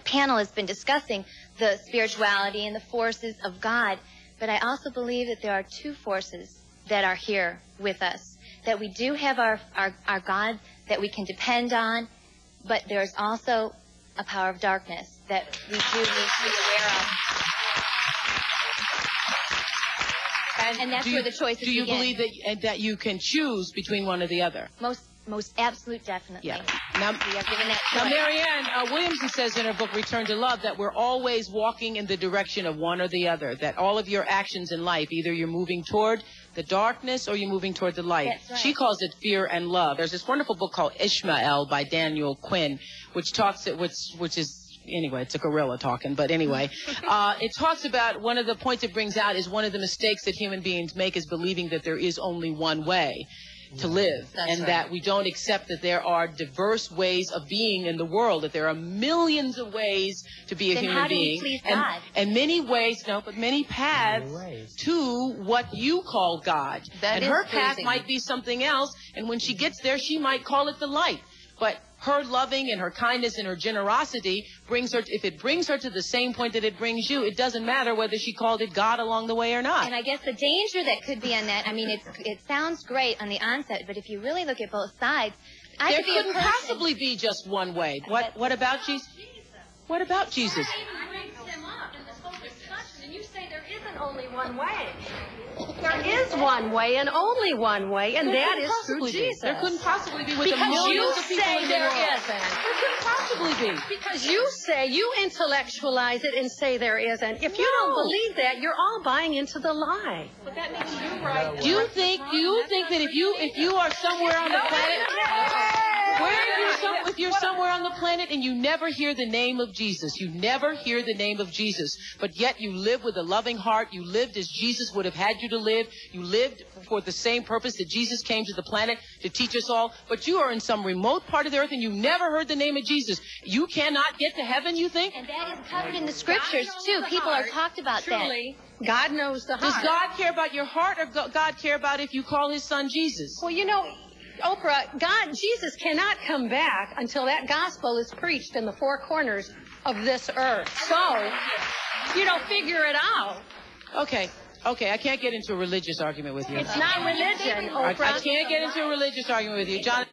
panel has been discussing the spirituality and the forces of God. But I also believe that there are two forces that are here with us, that we do have our God that we can depend on, but there's also a power of darkness that we do need to be aware of. And that's where the choices begin. Do you believe that you can choose between one or the other? Most absolute, definitely. Yeah. Now, we are given that choice. Now, Marianne Williamson says in her book, Return to Love, that we're always walking in the direction of one or the other, that all of your actions in life, either you're moving toward the darkness or you're moving toward the light. That's right. She calls it fear and love. There's this wonderful book called Ishmael by Daniel Quinn, which is... Anyway, it's a gorilla talking, but anyway, it talks about one of the points it brings out is one of the mistakes that human beings make is believing that there is only one way to live. That's and right. That we don't accept that there are diverse ways of being in the world, that there are millions of ways to be a human being. Please God? And many ways, but many paths to what you call God. And her path might be something else, and when she gets there, she might call it the light. But her loving and her kindness and her generosity brings her, if it brings her to the same point that it brings you, it doesn't matter whether she called it God along the way or not. And I guess the danger that could be in that, I mean, it sounds great on the onset, but if you really look at both sides, there couldn't possibly be just one way. What about Jesus? What about Jesus? And you say there isn't only one way. There is one way and only one way, and that is through Jesus. There couldn't possibly be with the millions of people in the world. There couldn't possibly be. Because you intellectualize it and say there isn't. If you don't believe that, you're all buying into the lie. But that makes you right. Do you think that if you are somewhere on the planet, if you're somewhere on the planet and you never hear the name of Jesus, you never hear the name of Jesus, but yet you live with a loving heart, you lived as Jesus would have had you to live, you lived for the same purpose that Jesus came to the planet to teach us all, but you are in some remote part of the earth and you never heard the name of Jesus. You cannot get to heaven, you think? And that is covered in the scriptures, too. People are talked about that. God knows the heart. Does God care about your heart, or God care about if you call his son Jesus? Well, you know, Oprah, Jesus cannot come back until that gospel is preached in the four corners of this earth. So, figure it out. Okay, I can't get into a religious argument with you. It's not religion, Oprah. I can't get into a religious argument with you. John.